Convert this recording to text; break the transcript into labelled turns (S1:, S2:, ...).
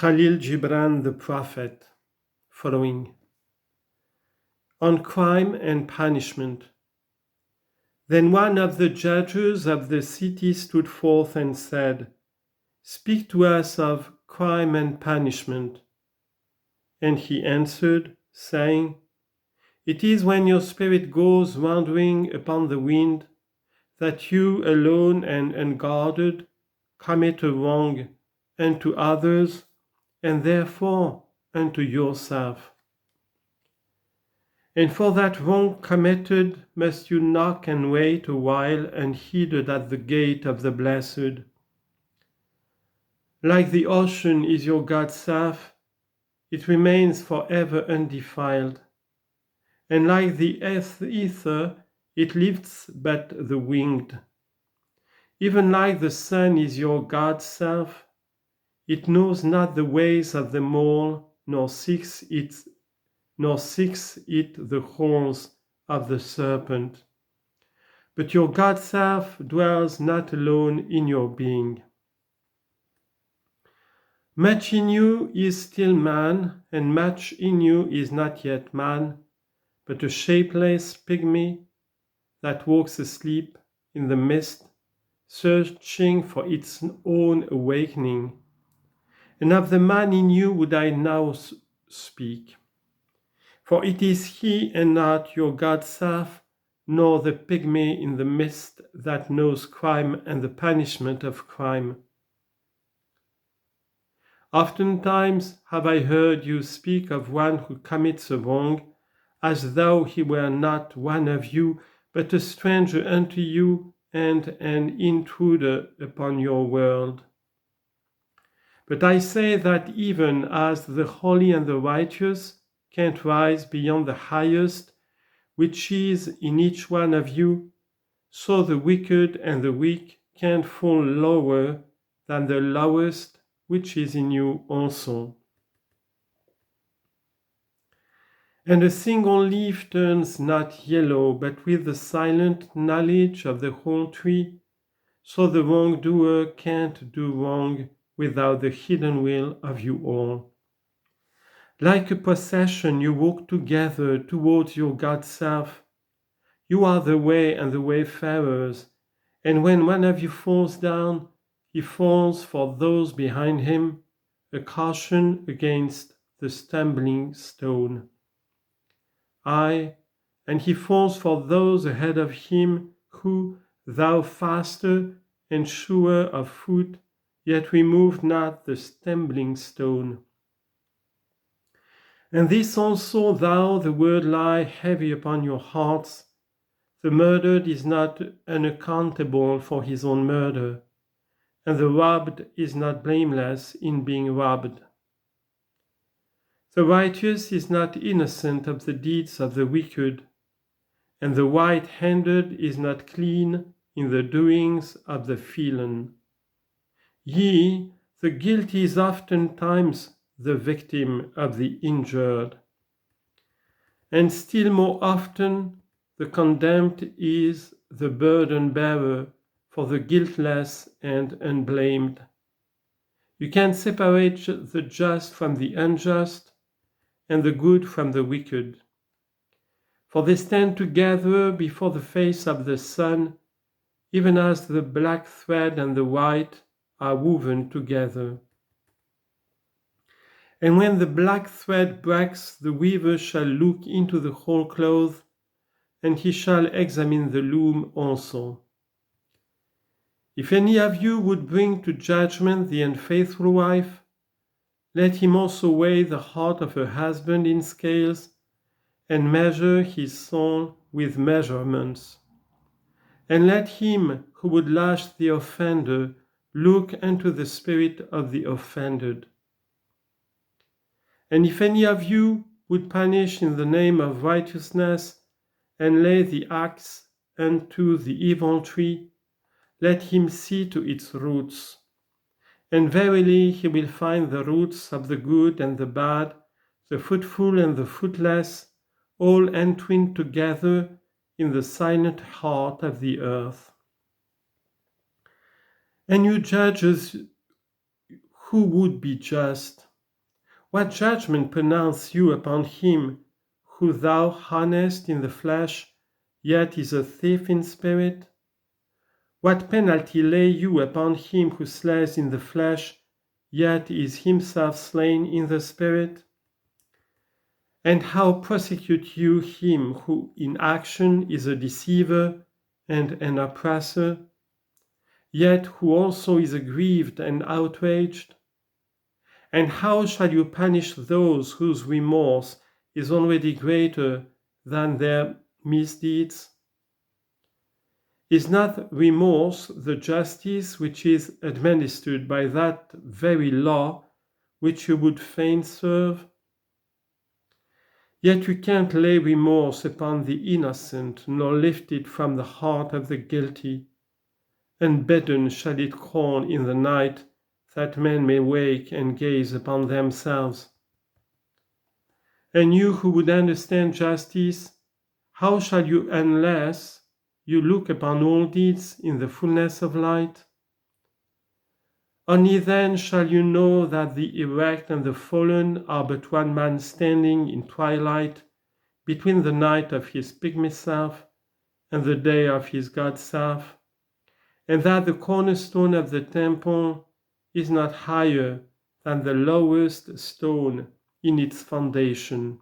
S1: Khalil Gibran the prophet, following. On crime and punishment. Then one of the judges of the city stood forth and said, "Speak to us of crime and punishment." And he answered, saying, "It is when your spirit goes wandering upon the wind, that you alone and unguarded commit a wrong unto others, and therefore unto yourself. And for that wrong committed must you knock and wait a while unheeded at the gate of the blessed. Like the ocean is your God's self, it remains forever undefiled. And like the ether, it lifts but the winged. Even like the sun is your God's self, it knows not the ways of the mole, nor seeks it the holes of the serpent. But your God's self dwells not alone in your being. Much in you is still man, and much in you is not yet man, but a shapeless pygmy that walks asleep in the mist, searching for its own awakening. And of the man in you would I now speak. For it is he and not your God's self, nor the pygmy in the mist that knows crime and the punishment of crime. Oftentimes have I heard you speak of one who commits a wrong, as though he were not one of you, but a stranger unto you and an intruder upon your world. But I say that even as the holy and the righteous can't rise beyond the highest, which is in each one of you, so the wicked and the weak can't fall lower than the lowest, which is in you also. And a single leaf turns not yellow, but with the silent knowledge of the whole tree, so the wrongdoer can't do wrong without the hidden will of you all. Like a procession you walk together towards your God's self. You are the way and the wayfarers, and when one of you falls down, he falls for those behind him, a caution against the stumbling stone. Aye, and he falls for those ahead of him who, though faster and surer of foot, yet remove not the stumbling stone. And this also thou the word lie heavy upon your hearts. The murdered is not unaccountable for his own murder, and the robbed is not blameless in being robbed. The righteous is not innocent of the deeds of the wicked, and the right-handed is not clean in the doings of the felon. Yea, the guilty is oftentimes the victim of the injured, and still more often the condemned is the burden-bearer for the guiltless and unblamed. You can separate the just from the unjust, and the good from the wicked. For they stand together before the face of the sun, even as the black thread and the white are woven together. And when the black thread breaks, the weaver shall look into the whole cloth, and he shall examine the loom also. If any of you would bring to judgment the unfaithful wife, let him also weigh the heart of her husband in scales, and measure his soul with measurements. And let him who would lash the offender look unto the spirit of the offended. And if any of you would punish in the name of righteousness, and lay the axe unto the evil tree, let him see to its roots. And verily he will find the roots of the good and the bad, the fruitful and the fruitless, all entwined together in the silent heart of the earth. And you judges who would be just? What judgment pronounce you upon him who thou honest in the flesh, yet is a thief in spirit? What penalty lay you upon him who slays in the flesh, yet is himself slain in the spirit? And how prosecute you him who in action is a deceiver and an oppressor, yet who also is aggrieved and outraged? And how shall you punish those whose remorse is already greater than their misdeeds? Is not remorse the justice which is administered by that very law which you would fain serve? Yet you can't lay remorse upon the innocent, nor lift it from the heart of the guilty. Unbidden shall it crawl in the night, that men may wake and gaze upon themselves. And you who would understand justice, how shall you unless you look upon all deeds in the fullness of light? Only then shall you know that the erect and the fallen are but one man standing in twilight between the night of his pygmy self and the day of his God self, and that the cornerstone of the temple is not higher than the lowest stone in its foundation.